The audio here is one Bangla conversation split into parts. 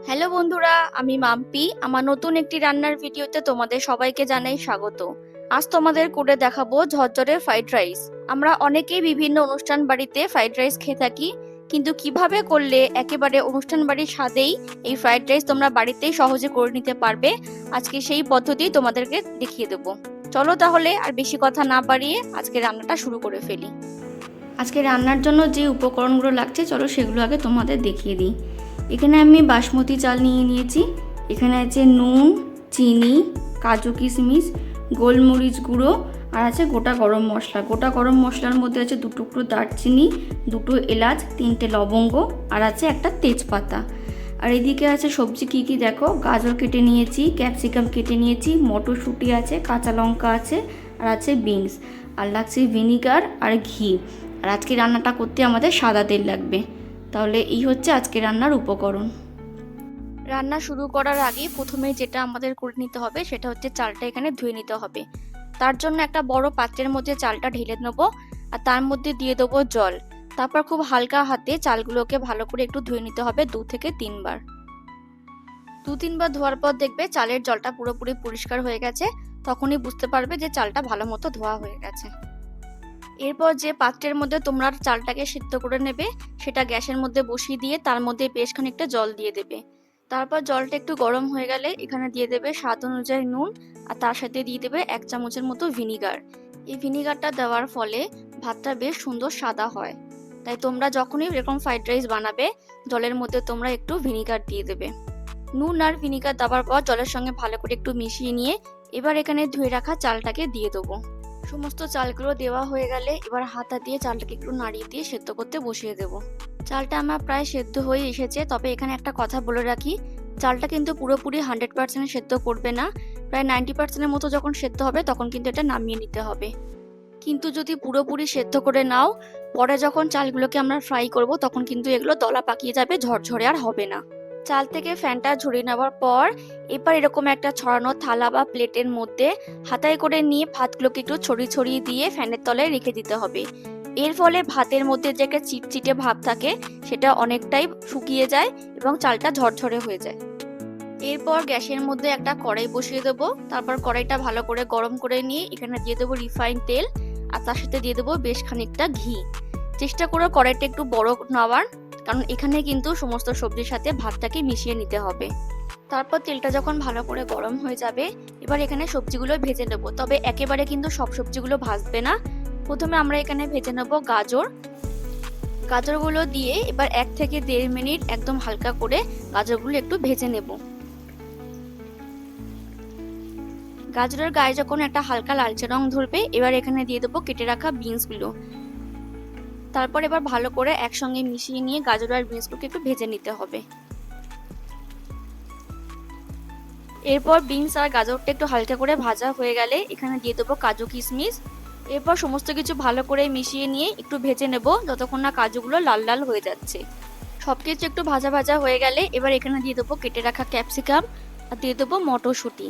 হ্যালো বন্ধুরা, আমি মাম্পি। আমার নতুন একটি রান্নার ভিডিওতে তোমাদের সবাইকে জানাই স্বাগত। আজ তোমাদের করে দেখাবো ঝরঝরে ফ্রাইড রাইস। আমরা অনেকেই বিভিন্ন অনুষ্ঠান বাড়িতে ফ্রাইড রাইস খেয়ে থাকি, কিন্তু কিভাবে করলে একেবারে অনুষ্ঠান বাড়ির স্বাদেই এই ফ্রাইড রাইস তোমরা বাড়িতেই সহজে করে নিতে পারবে, আজকে সেই পদ্ধতি তোমাদেরকে দেখিয়ে দেবো। চলো তাহলে আর বেশি কথা না বাড়িয়ে আজকে রান্নাটা শুরু করে ফেলি। আজকে রান্নার জন্য যে উপকরণগুলো লাগছে চলো সেগুলো আগে তোমাদের দেখিয়ে দিই। এখানে আমি বাসমতি চাল নিয়ে নিয়েছি। এখানে আছে নুন, চিনি, কাজু কিশমিশ, গোলমরিচ গুঁড়ো, আর আছে গোটা গরম মশলা। গোটা গরম মশলার মধ্যে আছে 2 টুকরো দারচিনি, 2টো এলাচ, 3টে লবঙ্গ, আর আছে একটা তেজপাতা। আর এদিকে আছে সবজি কী কী দেখো, গাজর কেটে নিয়েছি, ক্যাপসিকাম কেটে নিয়েছি, মটরশুঁটি আছে, কাঁচা লঙ্কা আছে, আর আছে বিনস, আর লাগছে ভিনিগার আর ঘি। আর আজকে রান্নাটা করতে আমাদের সাদা তেল লাগবে। তাহলে এই হচ্ছে আজকে রান্নার উপকরণ। রান্না শুরু করার আগে প্রথমে যেটা আমাদের করে নিতে হবে সেটা হচ্ছে চালটা এখানে ধুয়ে নিতে হবে। তার জন্য একটা বড় পাত্রের মধ্যে চালটা ঢেলে নেবো, আর তার মধ্যে দিয়ে দেবো জল। তারপর খুব হালকা হাতে চালগুলোকে ভালো করে একটু ধুয়ে নিতে হবে 2 থেকে 3 বার। 2-3 বার ধোয়ার পর দেখবে চালের জলটা পুরোপুরি পরিষ্কার হয়ে গেছে, তখনই বুঝতে পারবে যে চালটা ভালো মতো ধোয়া হয়ে গেছে। এরপর যে পাত্রের মধ্যে তোমরা চালটাকে সিদ্ধ করে নেবে সেটা গ্যাসের মধ্যে বসিয়ে দিয়ে তার মধ্যে বেশ খানিকটা জল দিয়ে দেবে। তারপর জলটা একটু গরম হয়ে গেলে এখানে দিয়ে দেবে স্বাদ অনুযায়ী নুন, আর তার সাথে দিয়ে দেবে 1 চামচের মতো ভিনিগার। এই ভিনিগারটা দেওয়ার ফলে ভাতটা বেশ সুন্দর সাদা হয়। তাই তোমরা যখনই এরকম ফ্রাইড রাইস বানাবে জলের মধ্যে তোমরা একটু ভিনিগার দিয়ে দেবে। নুন আর ভিনিগার দেওয়ার পর জলের সঙ্গে ভালো করে একটু মিশিয়ে নিয়ে এবার এখানে ধুয়ে রাখা চালটাকে দিয়ে দেবো। সমস্ত চালগুলো দেওয়া হয়ে গেলে এবার হাতা দিয়ে চালটাকে একটু নাড়িয়ে দিয়ে সেদ্ধ করতে বসিয়ে দেব। চালটা আমার প্রায় সেদ্ধ হয়ে এসেছে, তবে এখানে একটা কথা বলে রাখি, চালটা কিন্তু পুরোপুরি 100% সেদ্ধ করবে না। প্রায় 90%-এর মতো যখন সেদ্ধ হবে তখন কিন্তু এটা নামিয়ে নিতে হবে। কিন্তু যদি পুরোপুরি সেদ্ধ করে নাও, পরে যখন চালগুলোকে আমরা ফ্রাই করব তখন কিন্তু এগুলো দলা পাকিয়ে যাবে, ঝরঝরে আর হবে না। চাল থেকে ফ্যানটা ঝরিয়ে নেওয়ার পর এবার এরকম একটা ছড়ানো থালা বা প্লেটের মধ্যে হাতায় করে নিয়ে ভাতগুলোকে একটু ছড়িয়ে ছড়িয়ে দিয়ে ফ্যানের তলায় রেখে দিতে হবে। এর ফলে ভাতের মধ্যে যে একটা চিটচিটে ভাব থাকে সেটা অনেকটাই শুকিয়ে যায় এবং চালটা ঝরঝরে হয়ে যায়। এরপর গ্যাসের মধ্যে একটা কড়াই বসিয়ে দেবো। তারপর কড়াইটা ভালো করে গরম করে নিয়ে এখানে দিয়ে দেবো রিফাইন্ড তেল, আর তার সাথে দিয়ে দেবো বেশ খানিকটা ঘি। চেষ্টা করো কড়াইটা একটু বড় নেওয়ার, কারণ এখানে কিন্তু সমস্ত সবজির সাথে ভাতটাকে মিশিয়ে নিতে হবে। তারপর তেলটা যখন ভালো করে গরম হয়ে যাবে এবার এখানে সবজিগুলো ভেজে নেব, তবে একেবারে কিন্তু সব সবজিগুলো ভাজবে না। প্রথমে আমরা এখানে ভেজে নেব গাজর। গাজরগুলো দিয়ে এবার 1 থেকে 1.5 মিনিট একদম হালকা করে গাজরগুলো একটু ভেজে নেব। গাজরের গায়ে যখন একটা হালকা লালচে রং ধরবে এবার এখানে দিয়ে দেবো কেটে রাখা বিনসগুলো। তারপর এবার ভালো করে একসঙ্গে মিশিয়ে নিয়ে গাজর আর বিনসগুলোকে একটু ভেজে নিতে হবে। এরপর বিনস আর গাজরটা একটু হালকা করে ভাজা হয়ে গেলে এখানে দিয়ে দেবো কাজু কিশমিশ। এরপর সমস্ত কিছু ভালো করে মিশিয়ে নিয়ে একটু ভেজে নেব যতক্ষণ না কাজুগুলো লাল লাল হয়ে যাচ্ছে। সবকিছু একটু ভাজা ভাজা হয়ে গেলে এবার এখানে দিয়ে দেবো কেটে রাখা ক্যাপসিকাম, আর দিয়ে দেবো মটরশুঁটি।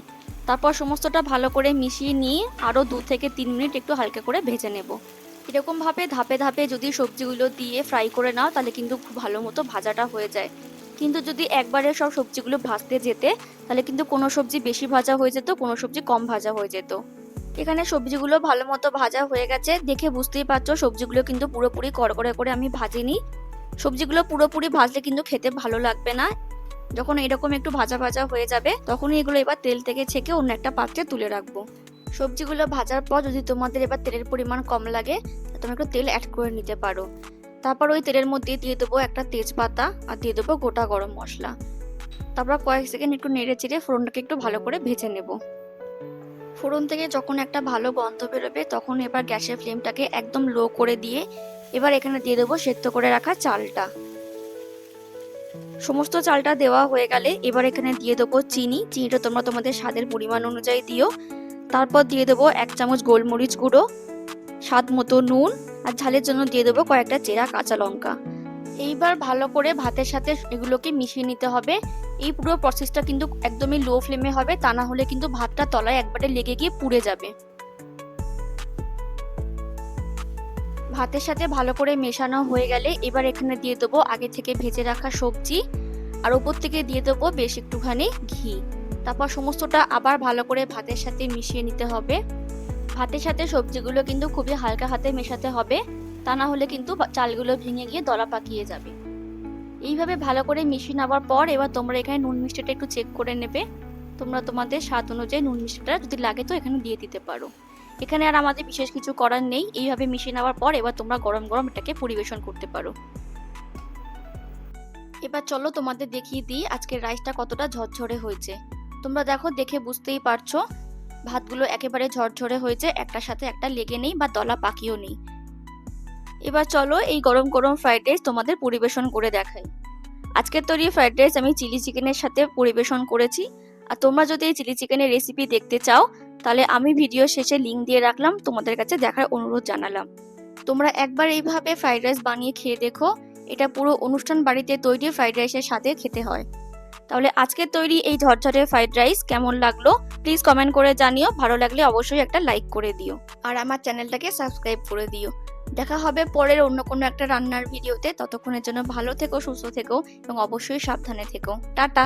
তারপর সমস্তটা ভালো করে মিশিয়ে নিয়ে আরও 2 থেকে 3 মিনিট একটু হালকা করে ভেজে নেব। এরকমভাবে ধাপে ধাপে যদি সবজিগুলো দিয়ে ফ্রাই করে নাও তাহলে কিন্তু খুব ভালো মতো ভাজাটা হয়ে যায়। কিন্তু যদি একবারে সব সবজিগুলো ভাজতে যেতে তাহলে কিন্তু কোনো সবজি বেশি ভাজা হয়ে যেত, কোনো সবজি কম ভাজা হয়ে যেত। এখানে সবজিগুলো ভালো মতো ভাজা হয়ে গেছে, দেখে বুঝতেই পারছো সবজিগুলো কিন্তু পুরোপুরি কড়কড়ে করে আমি ভাজিনি। সবজিগুলো পুরোপুরি ভাজলে কিন্তু খেতে ভালো লাগবে না। যখন এরকম একটু ভাজা ভাজা হয়ে যাবে তখনই এগুলো এবার তেল থেকে ছেঁকে অন্য একটা পাত্রে তুলে রাখবো। সবজিগুলো ভাজার পর যদি তোমাদের এবার তেলের পরিমাণ কম লাগে তোমরা একটু তেল অ্যাড করে নিতে পারো। তারপর ওই তেলের মধ্যে দিয়ে দেবো একটা তেজপাতা, আর দিয়ে দেবো গোটা গরম মশলা। তারপর কয়েক সেকেন্ড একটু নেড়ে চেড়ে ফোড়নটাকে একটু ভালো করে ভেজে নেব। ফোড়ন থেকে যখন একটা ভালো গন্ধ বেরোবে তখন এবার গ্যাসের ফ্লেমটাকে একদম লো করে দিয়ে এবার এখানে দিয়ে দেবো সেদ্ধ করে রাখা চালটা। সমস্ত চালটা দেওয়া হয়ে গেলে এবার এখানে দিয়ে দেবো চিনি। চিনিটা তোমরা তোমাদের স্বাদের পরিমাণ অনুযায়ী দিও। তারপর দিয়ে দেবো 1 চামচ গোলমরিচ গুঁড়ো, স্বাদ মতো নুন, আর ঝালের জন্য দিয়ে দেবো কয়েকটা চেরা কাঁচা লঙ্কা। এইবার ভালো করে ভাতের সাথে এগুলোকে মিশিয়ে নিতে হবে। এই পুরো প্রসেসটা কিন্তু একদমই লো ফ্লেমে হবে, তা না হলে কিন্তু ভাতটা তলায় একবারে লেগে গিয়ে পুড়ে যাবে। ভাতের সাথে ভালো করে মেশানো হয়ে গেলে এবার এখানে দিয়ে দেবো আগে থেকে ভেজে রাখা সবজি, আর উপর থেকে দিয়ে দেবো বেশ একটুখানি ঘি। তারপর সমস্তটা আবার ভালো করে ভাতের সাথে মিশিয়ে নিতে হবে। ভাতের সাথে সবজিগুলো কিন্তু খুবই হালকা হাতে মেশাতে হবে, তা না হলে কিন্তু চালগুলো ভেঙে গিয়ে দলা পাকিয়ে যাবে। এইভাবে ভালো করে মিশিয়ে নেওয়ার পর এবার তোমরা এখানে নুন মিষ্টিটা একটু চেক করে নেবে। তোমরা তোমাদের স্বাদ অনুযায়ী নুন মিষ্টিটা যদি লাগে তো এখানে দিয়ে দিতে পারো। এখানে আর আমাদের বিশেষ কিছু করার নেই। এইভাবে মিশিয়ে নেওয়ার পর এবার তোমরা গরম গরম এটাকে পরিবেশন করতে পারো। এবার চলো তোমাদের দেখিয়ে দিই আজকের রাইসটা কতটা ঝরঝরে হয়েছে। তোমরা দেখো, দেখে বুঝতেই পারছো ভাতগুলো একেবারে ঝরঝরে হয়েছে, একটার সাথে একটা লেগে নেই বা দলা পাকিও নেই। এবার চলো এই গরম গরম ফ্রাইড রাইস তোমাদের পরিবেশন করে দেখাই। আজকের তৈরি ফ্রাইড রাইস আমি চিলি চিকেনের সাথে পরিবেশন করেছি। আর তোমরা যদি এই চিলি চিকেনের রেসিপি দেখতে চাও তাহলে আমি ভিডিও শেষে লিংক দিয়ে রাখলাম, তোমাদের কাছে দেখার অনুরোধ জানালাম। তোমরা একবার এইভাবে ফ্রাইড রাইস বানিয়ে খেয়ে দেখো, এটা পুরো অনুষ্ঠান বাড়িতে তৈরি ফ্রাইড রাইসের সাথে খেতে হয়। তাহলে আজকের তৈরি এই ঝরঝরে ফ্রাইড রাইস কেমন লাগলো প্লিজ কমেন্ট করে জানিও। ভালো লাগলে অবশ্যই একটা লাইক করে দিও আর আমার চ্যানেলটাকে সাবস্ক্রাইব করে দিও। দেখা হবে পরের অন্য কোনো একটা রান্নার ভিডিওতে। ততক্ষণের জন্য ভালো থেকো, সুস্থ থেকো এবং অবশ্যই সাবধানে থেকো। টাটা।